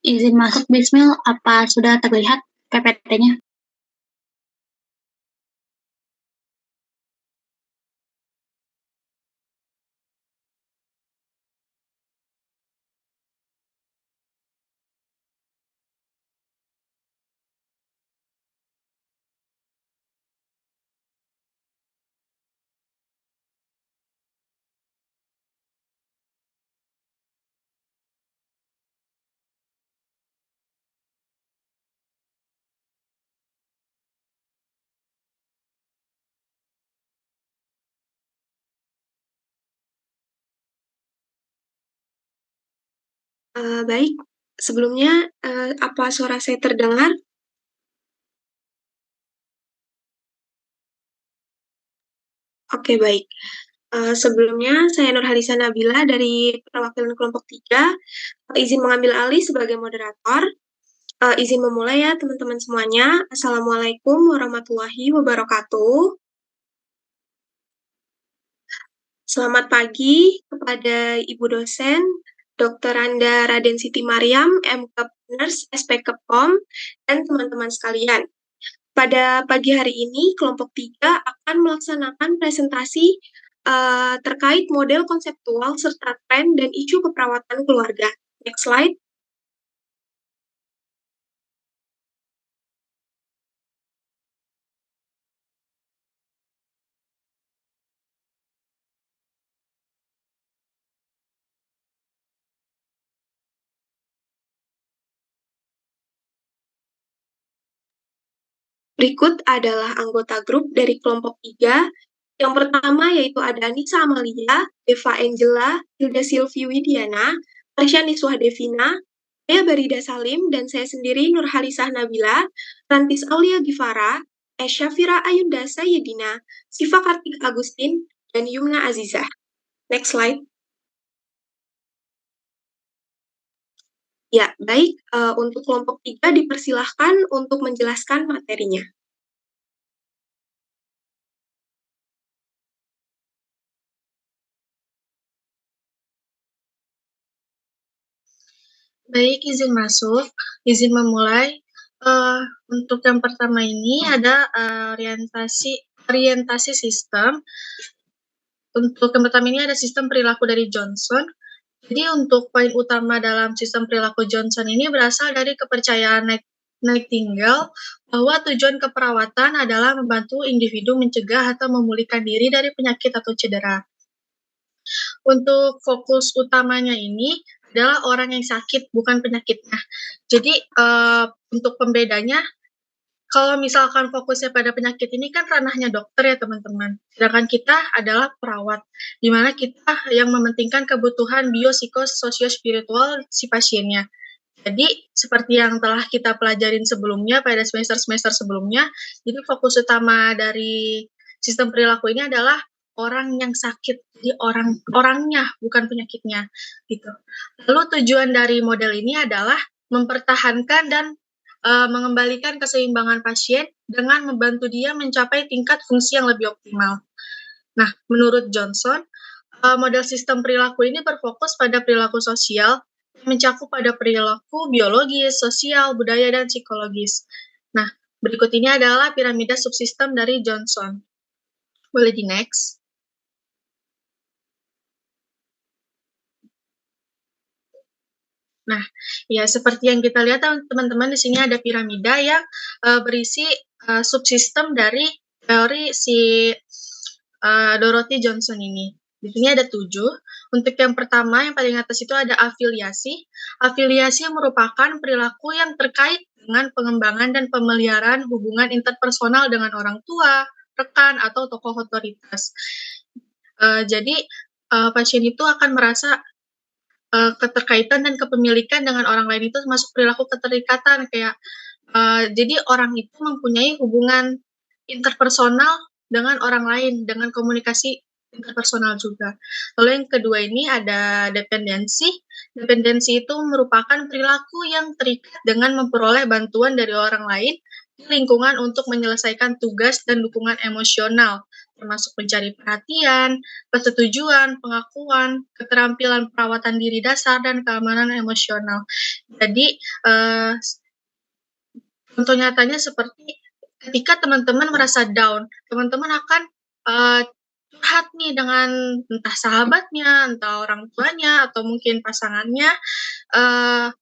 Izin masuk Bismil, apa sudah terlihat PPT-nya? Baik, sebelumnya apa suara saya terdengar? Oke, baik. Sebelumnya saya Nurhalisa Nabila dari perwakilan kelompok 3, izin mengambil alih sebagai moderator. Izin memulai ya teman-teman semuanya. Assalamualaikum warahmatullahi wabarakatuh. Selamat pagi kepada Ibu dosen, Dr. Randa Raden Siti Mariam, MKep Nurse, SPK POM, dan teman-teman sekalian. Pada pagi hari ini, kelompok 3 akan melaksanakan presentasi terkait model konseptual serta tren dan isu keperawatan keluarga. Next slide. Berikut adalah anggota grup dari kelompok 3. Yang pertama yaitu ada Anissa Amalia, Deva Angela, Hilda Silvi Widiana, Arsya Niswah Devina, saya Barida Salim, dan saya sendiri Nurhalisah Nabila, Rantis Aulia Gifara, Syafira Ayunda Sayyidina, Siva Kartik Agustin, dan Yumna Azizah. Next slide. Ya, baik. Untuk kelompok 3 dipersilahkan untuk menjelaskan materinya. Baik, izin masuk, izin memulai. Untuk yang pertama ini ada orientasi sistem. Untuk yang pertama ini ada sistem perilaku dari Johnson. Jadi untuk poin utama dalam sistem perilaku Johnson ini berasal dari kepercayaan Nightingale bahwa tujuan keperawatan adalah membantu individu mencegah atau memulihkan diri dari penyakit atau cedera. Untuk fokus utamanya ini adalah orang yang sakit, bukan penyakitnya. Jadi untuk pembedanya, kalau misalkan fokusnya pada penyakit ini kan ranahnya dokter ya teman-teman. Sedangkan kita adalah perawat, di mana kita yang mementingkan kebutuhan biopsikososiospiritual si pasiennya. Jadi seperti yang telah kita pelajarin sebelumnya pada semester-semester sebelumnya, jadi fokus utama dari sistem perilaku ini adalah orang yang sakit, jadi orangnya bukan penyakitnya gitu. Lalu tujuan dari model ini adalah mempertahankan dan mengembalikan keseimbangan pasien dengan membantu dia mencapai tingkat fungsi yang lebih optimal. Nah, menurut Johnson, model sistem perilaku ini berfokus pada perilaku sosial yang mencakup pada perilaku biologis, sosial, budaya, dan psikologis. Nah, berikut ini adalah piramida subsistem dari Johnson. Boleh di next. Nah, ya seperti yang kita lihat teman-teman di sini ada piramida yang berisi subsistem dari teori si Dorothy Johnson ini. Di sini ada 7. Untuk yang pertama, yang paling atas itu ada afiliasi. Afiliasi merupakan perilaku yang terkait dengan pengembangan dan pemeliharaan hubungan interpersonal dengan orang tua, rekan, atau tokoh otoritas. Jadi, pasien itu akan merasa keterkaitan dan kepemilikan dengan orang lain itu masuk perilaku keterikatan kayak jadi orang itu mempunyai hubungan interpersonal dengan orang lain dengan komunikasi interpersonal juga. Lalu yang kedua ini ada dependensi. Dependensi itu merupakan perilaku yang terikat dengan memperoleh bantuan dari orang lain di lingkungan untuk menyelesaikan tugas dan dukungan emosional termasuk mencari perhatian, persetujuan, pengakuan, keterampilan perawatan diri dasar, dan keamanan emosional. Jadi, contoh nyatanya seperti ketika teman-teman merasa down, teman-teman akan curhat nih dengan entah sahabatnya, entah orang tuanya, atau mungkin pasangannya,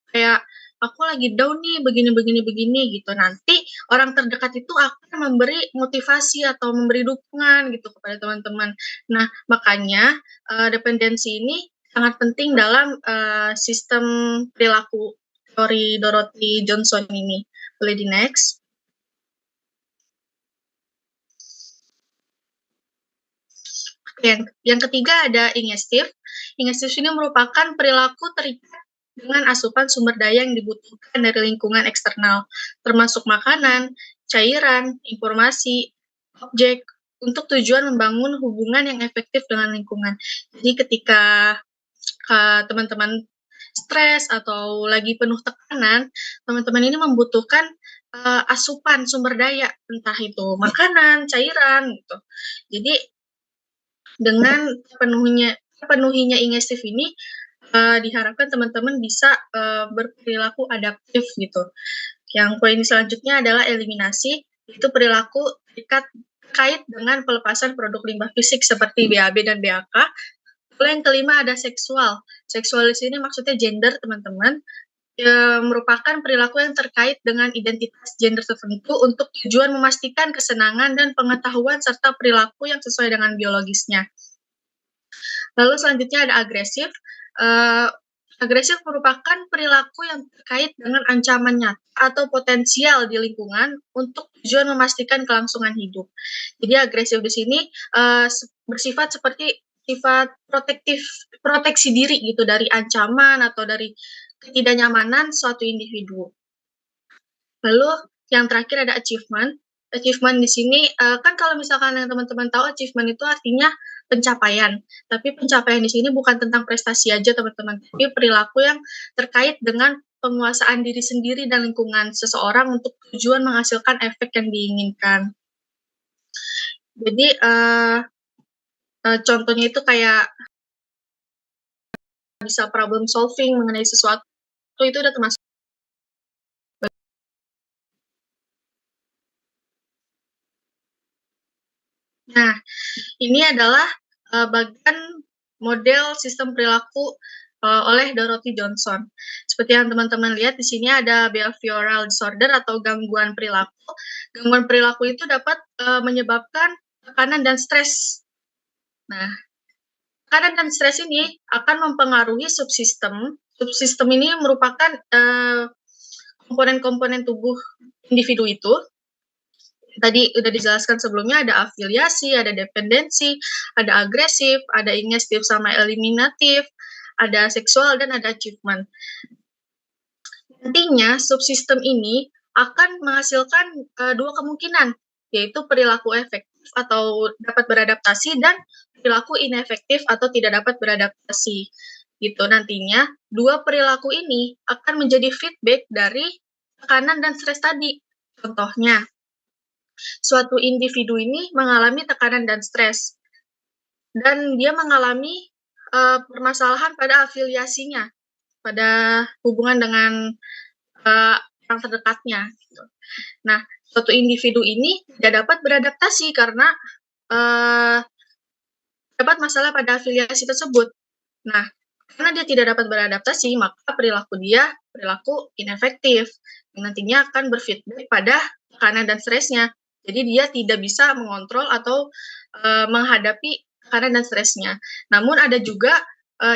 kayak aku lagi down nih, begini gitu. Nanti orang terdekat itu akan memberi motivasi atau memberi dukungan gitu kepada teman-teman. Nah, makanya dependensi ini sangat penting dalam sistem perilaku teori Dorothy Johnson ini. Boleh di next. Yang ketiga ada ingestif. Ingestif ini merupakan perilaku terikat dengan asupan sumber daya yang dibutuhkan dari lingkungan eksternal, termasuk makanan, cairan, informasi, objek, untuk tujuan membangun hubungan yang efektif dengan lingkungan. Jadi ketika teman-teman stres atau lagi penuh tekanan, teman-teman ini membutuhkan asupan sumber daya, entah itu makanan, cairan, gitu. Jadi dengan penuhinya ingestif ini diharapkan teman-teman bisa berperilaku adaptif gitu. Yang poin selanjutnya adalah eliminasi, itu perilaku terkait dengan pelepasan produk limbah fisik seperti BAB dan BAK. Lalu yang kelima ada seksual. Seksual di sini maksudnya gender, teman-teman. Merupakan perilaku yang terkait dengan identitas gender tertentu untuk tujuan memastikan kesenangan dan pengetahuan serta perilaku yang sesuai dengan biologisnya. Lalu selanjutnya ada agresif. Agresif merupakan perilaku yang terkait dengan ancaman nyata atau potensial di lingkungan untuk tujuan memastikan kelangsungan hidup. Jadi agresif di sini bersifat seperti sifat proteksi diri gitu dari ancaman atau dari ketidaknyamanan suatu individu. Lalu yang terakhir ada achievement. Achievement di sini kan kalau misalkan yang teman-teman tahu, achievement itu artinya pencapaian. Tapi pencapaian di sini bukan tentang prestasi aja, teman-teman, tapi perilaku yang terkait dengan penguasaan diri sendiri dan lingkungan seseorang untuk tujuan menghasilkan efek yang diinginkan. Jadi contohnya itu kayak bisa problem solving mengenai sesuatu, itu udah termasuk. Nah, ini adalah bagian model sistem perilaku oleh Dorothy Johnson. Seperti yang teman-teman lihat di sini ada behavioral disorder atau gangguan perilaku. Gangguan perilaku itu dapat menyebabkan tekanan dan stres. Nah, tekanan dan stres ini akan mempengaruhi subsistem. Subsistem ini merupakan komponen-komponen tubuh individu itu. Tadi udah dijelaskan sebelumnya, ada afiliasi, ada dependensi, ada agresif, ada ingestif sama eliminatif, ada seksual, dan ada achievement. Nantinya subsistem ini akan menghasilkan dua kemungkinan, yaitu perilaku efektif atau dapat beradaptasi dan perilaku inefektif atau tidak dapat beradaptasi. Gitu. Nantinya dua perilaku ini akan menjadi feedback dari tekanan dan stres tadi. Contohnya, suatu individu ini mengalami tekanan dan stres, dan dia mengalami permasalahan pada afiliasinya, pada hubungan dengan orang terdekatnya. Gitu. Nah, suatu individu ini tidak dapat beradaptasi karena dapat masalah pada afiliasi tersebut. Nah, karena dia tidak dapat beradaptasi, maka perilaku dia perilaku inefektif, yang nantinya akan berfeedback pada tekanan dan stresnya. Jadi dia tidak bisa mengontrol atau menghadapi tekanan dan stresnya. Namun ada juga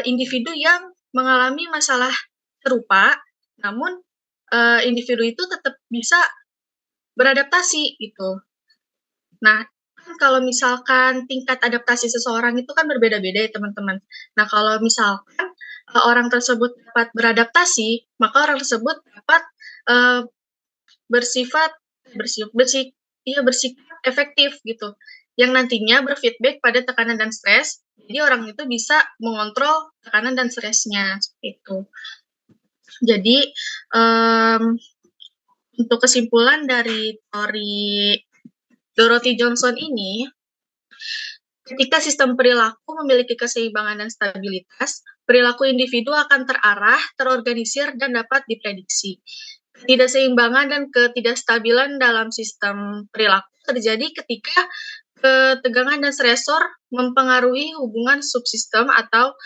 individu yang mengalami masalah serupa, namun individu itu tetap bisa beradaptasi gitu. Nah, kalau misalkan tingkat adaptasi seseorang itu kan berbeda-beda ya, teman-teman. Nah, kalau misalkan orang tersebut dapat beradaptasi, maka orang tersebut dapat bersifat efektif gitu, yang nantinya berfeedback pada tekanan dan stres. Jadi orang itu bisa mengontrol tekanan dan stresnya seperti itu. Jadi untuk kesimpulan dari teori Dorothy Johnson ini, Ketika sistem perilaku memiliki keseimbangan dan stabilitas, perilaku individu akan terarah, terorganisir, dan dapat diprediksi. Ketidakseimbangan dan ketidakstabilan dalam sistem perilaku terjadi ketika ketegangan dan stresor mempengaruhi hubungan subsistem atau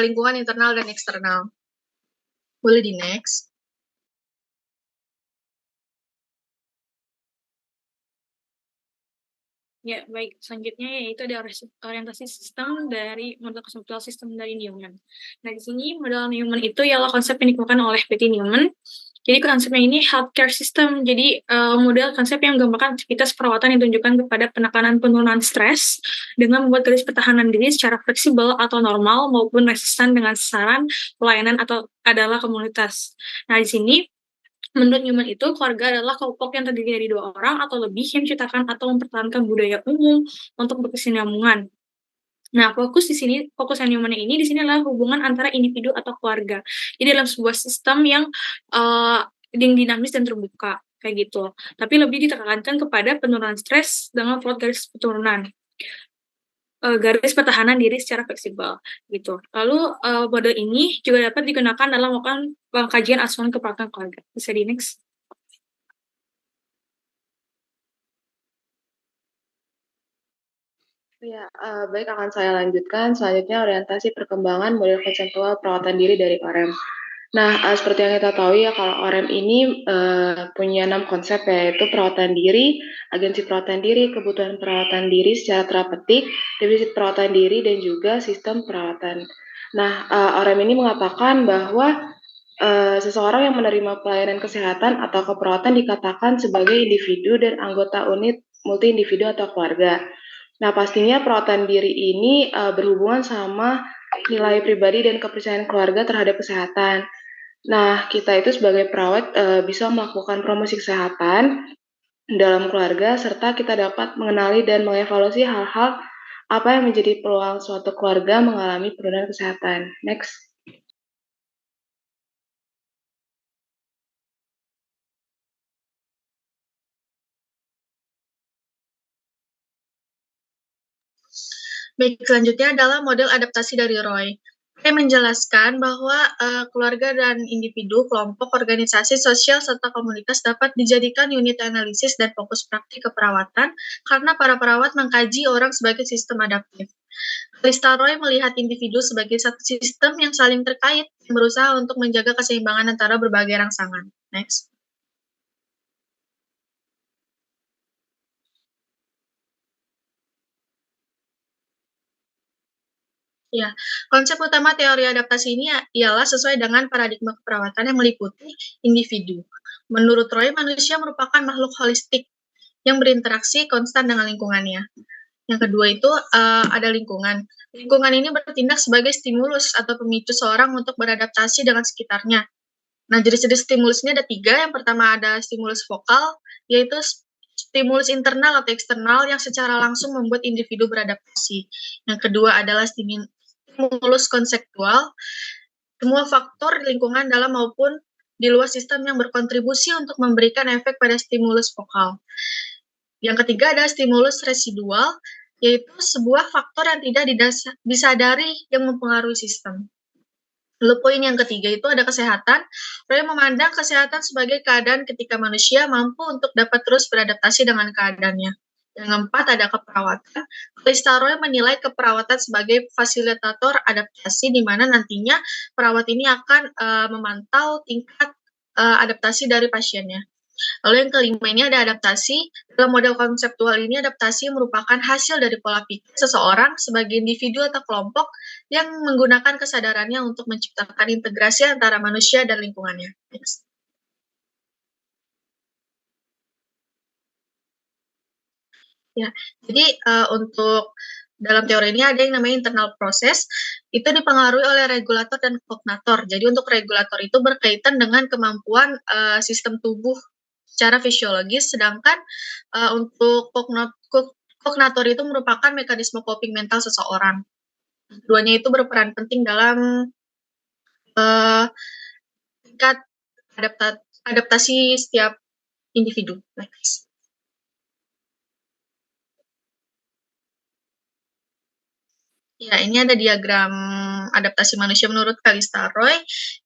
lingkungan internal dan eksternal. Boleh di next. Ya, baik. Selanjutnya yaitu ada orientasi sistem dari model konseptual sistem dari Newman. Nah, di sini model Newman itu ialah konsep yang dikemukakan oleh Betty Newman. Jadi konsepnya ini healthcare system. Jadi model konsep yang menggambarkan aktivitas perawatan yang ditunjukkan kepada penekanan penurunan stres dengan membuat garis pertahanan diri secara fleksibel atau normal maupun resisten dengan sasaran pelayanan atau adalah komunitas. Nah, di sini menurut Newman itu, keluarga adalah kelompok yang terdiri dari 2 orang atau lebih yang menciptakan atau mempertahankan budaya umum untuk berkesinambungan. Nah, fokus Newman ini di sini adalah hubungan antara individu atau keluarga. Jadi dalam sebuah sistem yang dinamis dan terbuka, kayak gitu. Tapi lebih ditekankan kepada penurunan stres dengan plot garis keturunan. Garis pertahanan diri secara fleksibel gitu. Lalu model ini juga dapat digunakan dalam melakukan kajian asuhan keperawatan keluarga. Bisa di next. Ya, baik akan saya lanjutkan. Selanjutnya orientasi perkembangan model konseptual perawatan diri dari OREM. Nah, seperti yang kita tahu ya, kalau OREM ini punya 6 konsep, yaitu perawatan diri, agensi perawatan diri, kebutuhan perawatan diri secara terapeutik, defisit perawatan diri, dan juga sistem perawatan. Nah, OREM ini mengatakan bahwa seseorang yang menerima pelayanan kesehatan atau keperawatan dikatakan sebagai individu dan anggota unit multi individu atau keluarga. Nah, pastinya perawatan diri ini berhubungan sama nilai pribadi dan kepercayaan keluarga terhadap kesehatan. Nah, kita itu sebagai perawat bisa melakukan promosi kesehatan dalam keluarga, serta kita dapat mengenali dan mengevaluasi hal-hal apa yang menjadi peluang suatu keluarga mengalami penurunan kesehatan. Next. Baik, selanjutnya adalah model adaptasi dari Roy. Roy menjelaskan bahwa keluarga dan individu, kelompok, organisasi, sosial, serta komunitas dapat dijadikan unit analisis dan fokus praktik keperawatan karena para perawat mengkaji orang sebagai sistem adaptif. Kalista Roy melihat individu sebagai satu sistem yang saling terkait, yang berusaha untuk menjaga keseimbangan antara berbagai rangsangan. Next. Ya, konsep utama teori adaptasi ini ialah sesuai dengan paradigma keperawatan yang meliputi individu. Menurut Roy, manusia merupakan makhluk holistik yang berinteraksi konstan dengan lingkungannya. Yang kedua itu ada lingkungan. Lingkungan ini bertindak sebagai stimulus atau pemicu seorang untuk beradaptasi dengan sekitarnya. Nah, jenis-jenis stimulus ini ada 3. Yang pertama ada stimulus vokal, yaitu stimulus internal atau eksternal yang secara langsung membuat individu beradaptasi. Yang kedua adalah stimulus konseptual, semua faktor di lingkungan dalam maupun di luar sistem yang berkontribusi untuk memberikan efek pada stimulus vokal. Yang ketiga ada stimulus residual, yaitu sebuah faktor yang tidak disadari yang mempengaruhi sistem. Lalu poin yang ketiga itu ada kesehatan. Roy memandang kesehatan sebagai keadaan ketika manusia mampu untuk dapat terus beradaptasi dengan keadaannya. Yang keempat ada keperawatan. Kalista Roy menilai keperawatan sebagai fasilitator adaptasi, di mana nantinya perawat ini akan memantau tingkat adaptasi dari pasiennya. Lalu yang kelima ini ada adaptasi. Dalam model konseptual ini, adaptasi merupakan hasil dari pola pikir seseorang sebagai individu atau kelompok yang menggunakan kesadarannya untuk menciptakan integrasi antara manusia dan lingkungannya. Next. Ya, jadi untuk dalam teori ini ada yang namanya internal proses, itu dipengaruhi oleh regulator dan kognator. Jadi untuk regulator itu berkaitan dengan kemampuan sistem tubuh secara fisiologis, sedangkan untuk kognator itu merupakan mekanisme coping mental seseorang. Keduanya itu berperan penting dalam tingkat adaptasi setiap individu. Next. Ya, ini ada diagram adaptasi manusia menurut Kalista Roy.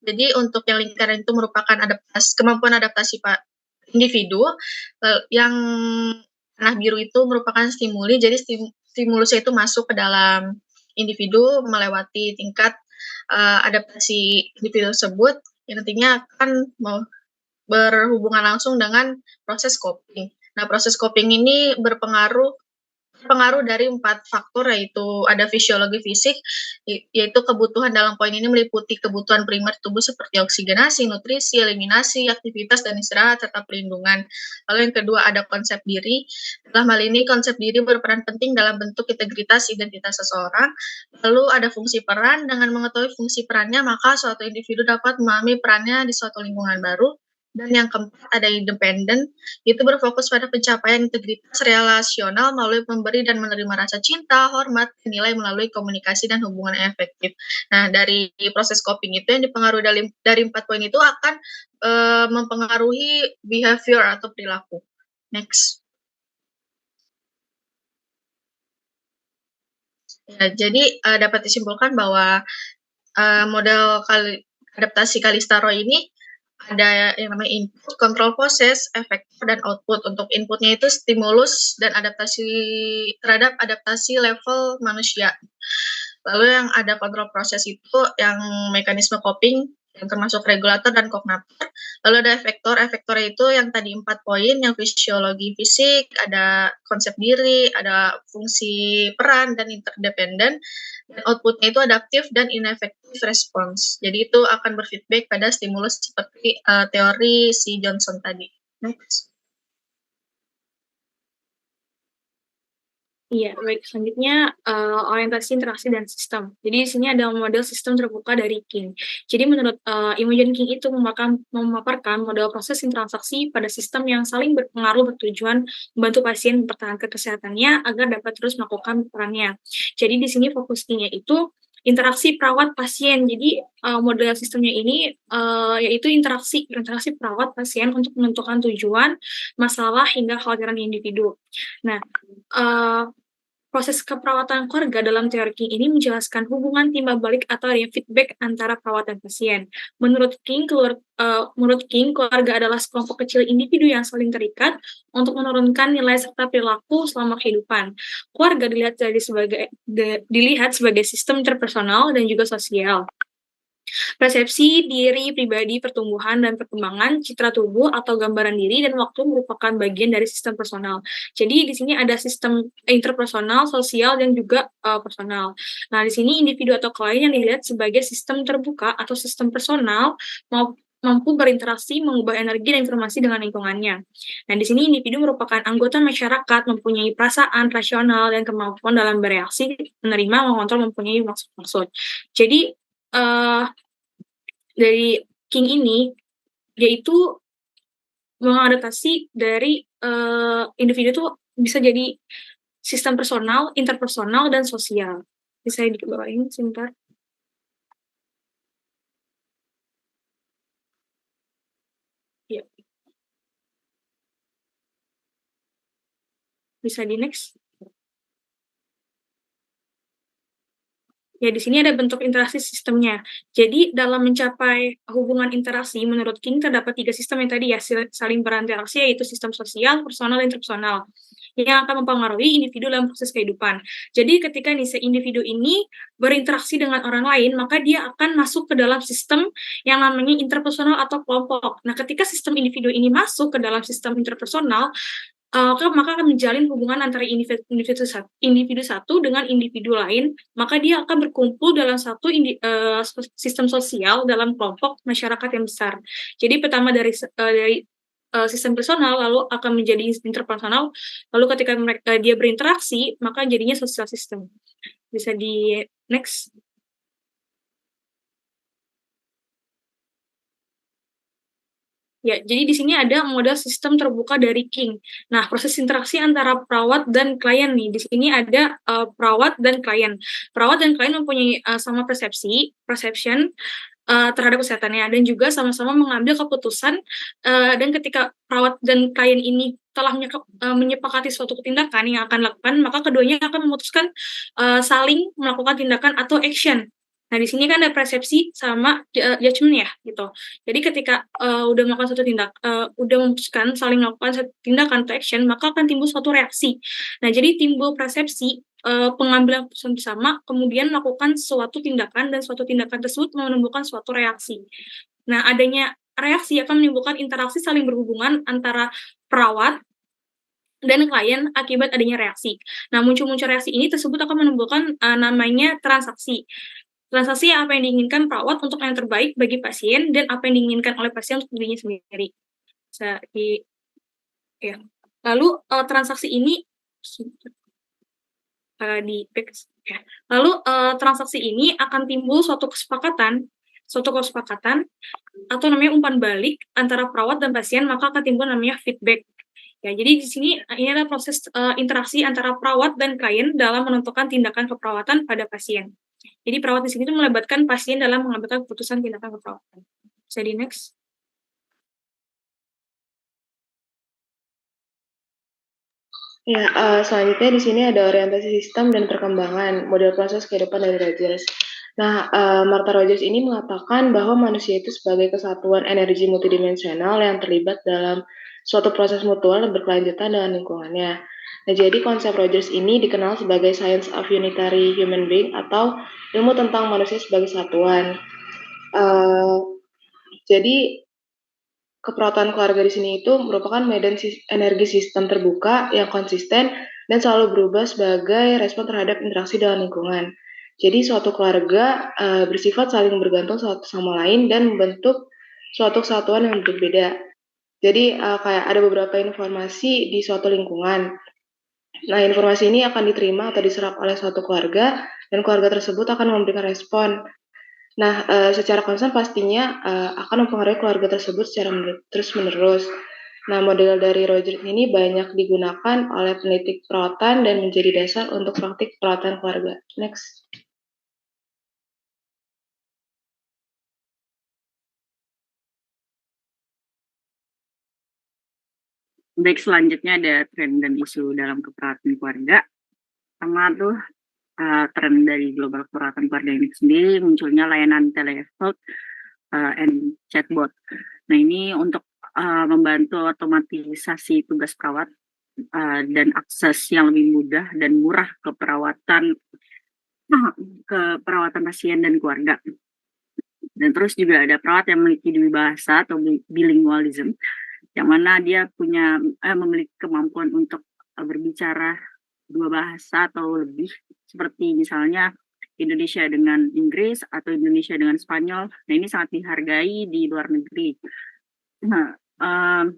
Jadi untuk yang lingkaran itu merupakan kemampuan adaptasi individu, yang warna biru itu merupakan stimuli. Jadi stimulusnya itu masuk ke dalam individu melewati tingkat adaptasi individu tersebut, yang nantinya akan berhubungan langsung dengan proses coping. Nah, proses coping ini berpengaruh dari 4 faktor, yaitu ada fisiologi fisik, yaitu kebutuhan dalam poin ini meliputi kebutuhan primer tubuh seperti oksigenasi, nutrisi, eliminasi, aktivitas dan istirahat, serta perlindungan. Lalu yang kedua ada konsep diri. Dalam hal ini konsep diri berperan penting dalam bentuk integritas identitas seseorang. Lalu ada fungsi peran. Dengan mengetahui fungsi perannya, maka suatu individu dapat memahami perannya di suatu lingkungan baru. Dan yang keempat ada independen, itu berfokus pada pencapaian integritas relasional melalui memberi dan menerima rasa cinta, hormat, nilai melalui komunikasi dan hubungan yang efektif. Nah, dari proses coping itu yang dipengaruhi dari 4 poin itu akan mempengaruhi behavior atau perilaku. Next. Ya, jadi dapat disimpulkan bahwa model adaptasi Kalista Roy ini ada yang namanya input, control proses, efektor, dan output. Untuk inputnya itu stimulus dan terhadap adaptasi level manusia. Lalu yang ada kontrol proses itu yang mekanisme coping, yang termasuk regulator dan kognator. Lalu ada efektor itu yang tadi 4 poin, yang fisiologi fisik, ada konsep diri, ada fungsi peran dan interdependen. Dan outputnya itu adaptif dan ineffective response. Jadi itu akan berfeedback pada stimulus seperti teori si Johnson tadi. Next. Iya, baik. Selanjutnya orientasi interaksi dan sistem. Jadi di sini ada model sistem terbuka dari King. Jadi menurut Imogen King itu memaparkan model proses interaksi pada sistem yang saling berpengaruh bertujuan membantu pasien mempertahankan kesehatannya agar dapat terus melakukan perannya. Jadi di sini fokus King itu interaksi perawat pasien. Jadi model sistemnya ini yaitu interaksi perawat pasien untuk menentukan tujuan, masalah hingga kekhawatiran individu. Nah, proses keperawatan keluarga dalam teori King ini menjelaskan hubungan timbal balik atau feedback antara perawat dan pasien. Menurut King, keluarga adalah sekelompok kecil individu yang saling terikat untuk menurunkan nilai serta perilaku selama kehidupan. Keluarga dilihat sebagai sistem interpersonal dan juga sosial. Persepsi diri pribadi, pertumbuhan dan perkembangan, citra tubuh atau gambaran diri dan waktu merupakan bagian dari sistem personal. Jadi di sini ada sistem interpersonal, sosial dan juga personal. Nah, di sini individu atau klien yang dilihat sebagai sistem terbuka atau sistem personal mampu berinteraksi, mengubah energi dan informasi dengan lingkungannya. Nah, di sini individu merupakan anggota masyarakat, mempunyai perasaan rasional dan kemampuan dalam bereaksi, menerima, mengontrol, mempunyai maksud-maksud. Jadi dari King ini yaitu mengadaptasi dari individu itu bisa jadi sistem personal, interpersonal, dan sosial. Bisa dibawain sebentar. Ya. Bisa di next. Ya, di sini ada bentuk interaksi sistemnya. Jadi, dalam mencapai hubungan interaksi, menurut King terdapat 3 sistem yang tadi ya, saling berinteraksi, yaitu sistem sosial, personal, dan interpersonal, yang akan mempengaruhi individu dalam proses kehidupan. Jadi, ketika individu ini berinteraksi dengan orang lain, maka dia akan masuk ke dalam sistem yang namanya interpersonal atau kelompok. Nah, ketika sistem individu ini masuk ke dalam sistem interpersonal, maka akan menjalin hubungan antara individu satu dengan individu lain, maka dia akan berkumpul dalam satu sistem sosial dalam kelompok masyarakat yang besar. Jadi pertama dari sistem personal, lalu akan menjadi interpersonal, lalu ketika dia berinteraksi, maka jadinya social system. Bisa di next. Ya, jadi di sini ada model sistem terbuka dari King. Nah, proses interaksi antara perawat dan klien nih. Di sini ada perawat dan klien. Perawat dan klien mempunyai sama perception, terhadap kesehatannya, dan juga sama-sama mengambil keputusan, dan ketika perawat dan klien ini telah menyepakati suatu tindakan yang akan dilakukan, maka keduanya akan memutuskan saling melakukan tindakan atau action. Nah, di sini kan ada persepsi sama judgment ya, gitu. Jadi ketika udah melakukan udah memutuskan saling melakukan satu tindakan atau action, maka akan timbul suatu reaksi. Nah, jadi timbul persepsi pengambilan keputusan bersama, kemudian melakukan suatu tindakan, dan suatu tindakan tersebut menimbulkan suatu reaksi. Nah, adanya reaksi akan menimbulkan interaksi saling berhubungan antara perawat dan klien akibat adanya reaksi. Nah, muncul reaksi ini tersebut akan menimbulkan namanya transaksi. Transaksi apa yang diinginkan perawat untuk yang terbaik bagi pasien, dan apa yang diinginkan oleh pasien untuk dirinya sendiri. Ya. Lalu transaksi ini Lalu transaksi ini akan timbul suatu kesepakatan atau namanya umpan balik antara perawat dan pasien, maka akan timbul namanya feedback. Ya, jadi di sini ini adalah proses interaksi antara perawat dan klien dalam menentukan tindakan keperawatan pada pasien. Jadi perawat di sini itu melibatkan pasien dalam mengambil keputusan tindakan keperawatan. Bisa di next. Ya, selanjutnya di sini ada orientasi sistem dan perkembangan model proses kehidupan dari Rogers. Nah, Martha Rogers ini mengatakan bahwa manusia itu sebagai kesatuan energi multidimensional yang terlibat dalam suatu proses mutual dan berkelanjutan dengan lingkungannya. Nah, jadi konsep Rogers ini dikenal sebagai Science of Unitary Human Being atau ilmu tentang manusia sebagai satuan. Jadi keperawatan keluarga di sini itu merupakan medan energi sistem terbuka yang konsisten dan selalu berubah sebagai respon terhadap interaksi dengan lingkungan. Jadi suatu keluarga bersifat saling bergantung satu sama lain dan membentuk suatu kesatuan yang berbeda. Jadi kayak ada beberapa informasi di suatu lingkungan. Nah, informasi ini akan diterima atau diserap oleh suatu keluarga, dan keluarga tersebut akan memberikan respon. Nah, secara konstan pastinya akan mempengaruhi keluarga tersebut secara terus-menerus. Nah, model dari Rogers ini banyak digunakan oleh peneliti perawatan dan menjadi dasar untuk praktik perawatan keluarga. Next. Baik, selanjutnya ada tren dan isu dalam keperawatan keluarga. Pertama tuh tren dari global keperawatan keluarga ini sendiri munculnya layanan telehealth and chatbot. Nah, ini untuk membantu otomatisasi tugas perawat dan akses yang lebih mudah dan murah ke perawatan pasien dan keluarga. Dan terus juga ada perawat yang memiliki dua bahasa atau bilingualism, yang mana dia memiliki kemampuan untuk berbicara dua bahasa atau lebih, seperti misalnya Indonesia dengan Inggris atau Indonesia dengan Spanyol. Nah, ini sangat dihargai di luar negeri. Nah,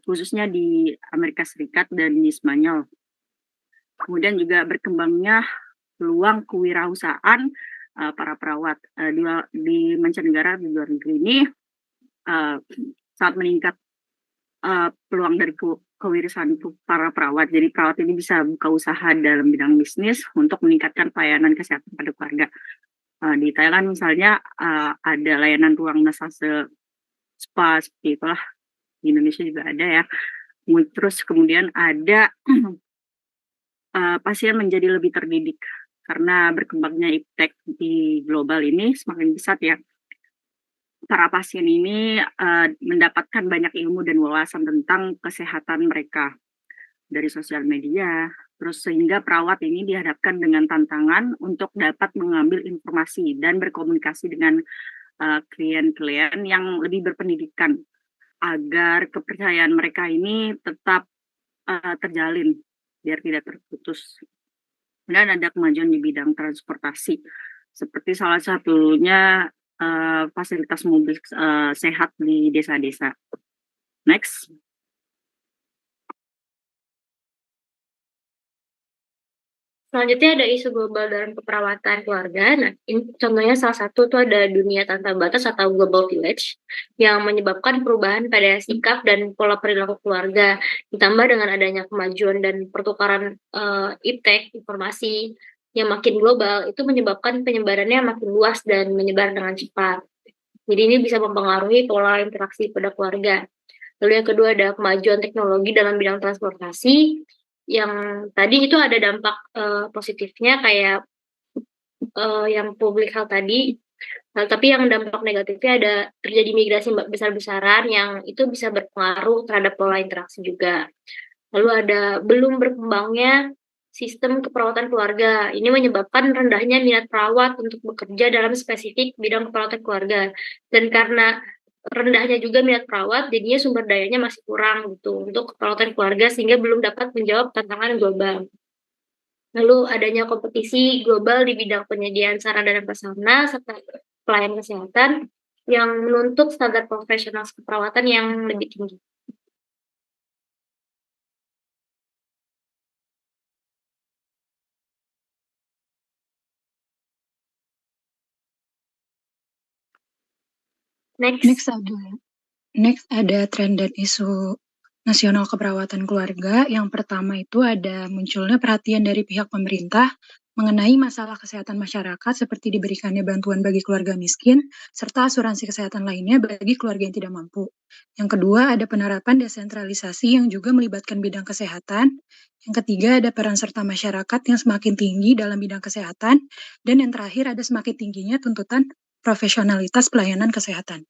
khususnya di Amerika Serikat dan di Spanyol. Kemudian juga berkembangnya peluang kewirausahaan para perawat di mancanegara, di luar negeri ini sangat meningkat peluang dari kewirausahaan para perawat. Jadi perawat ini bisa buka usaha dalam bidang bisnis untuk meningkatkan pelayanan kesehatan pada keluarga. Di Thailand misalnya ada layanan ruang massage spa, seperti itulah. Di Indonesia juga ada ya. Terus kemudian ada pasien menjadi lebih terdidik karena berkembangnya iptek di global ini semakin besar ya. Para pasien ini mendapatkan banyak ilmu dan wawasan tentang kesehatan mereka dari sosial media, terus sehingga perawat ini dihadapkan dengan tantangan untuk dapat mengambil informasi dan berkomunikasi dengan klien-klien yang lebih berpendidikan agar kepercayaan mereka ini tetap terjalin biar tidak terputus. Dan ada kemajuan di bidang transportasi, seperti salah satunya fasilitas mobil sehat di desa-desa. Next. Selanjutnya ada isu global dalam keperawatan keluarga. Nah, ini contohnya salah satu tuh ada dunia tanpa batas atau global village yang menyebabkan perubahan pada sikap dan pola perilaku keluarga, ditambah dengan adanya kemajuan dan pertukaran iptek informasi yang makin global, itu menyebabkan penyebarannya makin luas dan menyebar dengan cepat. Jadi ini bisa mempengaruhi pola interaksi pada keluarga. Lalu yang kedua ada kemajuan teknologi dalam bidang transportasi, yang tadi itu ada dampak positifnya kayak yang public health tadi. Nah, tapi yang dampak negatifnya ada terjadi migrasi besar-besaran yang itu bisa berpengaruh terhadap pola interaksi juga. Lalu ada belum berkembangnya sistem keperawatan keluarga. Ini menyebabkan rendahnya minat perawat untuk bekerja dalam spesifik bidang keperawatan keluarga. Dan karena rendahnya juga minat perawat, jadinya sumber dayanya masih kurang gitu untuk keperawatan keluarga sehingga belum dapat menjawab tantangan global. Lalu adanya kompetisi global di bidang penyediaan sarana dan prasarana serta pelayanan kesehatan yang menuntut standar profesional keperawatan yang lebih tinggi. Next ada tren dan isu nasional keperawatan keluarga. Yang pertama itu ada munculnya perhatian dari pihak pemerintah mengenai masalah kesehatan masyarakat seperti diberikannya bantuan bagi keluarga miskin, serta asuransi kesehatan lainnya bagi keluarga yang tidak mampu. Yang kedua ada penerapan desentralisasi yang juga melibatkan bidang kesehatan. Yang ketiga ada peran serta masyarakat yang semakin tinggi dalam bidang kesehatan. Dan yang terakhir ada semakin tingginya tuntutan profesionalitas pelayanan kesehatan.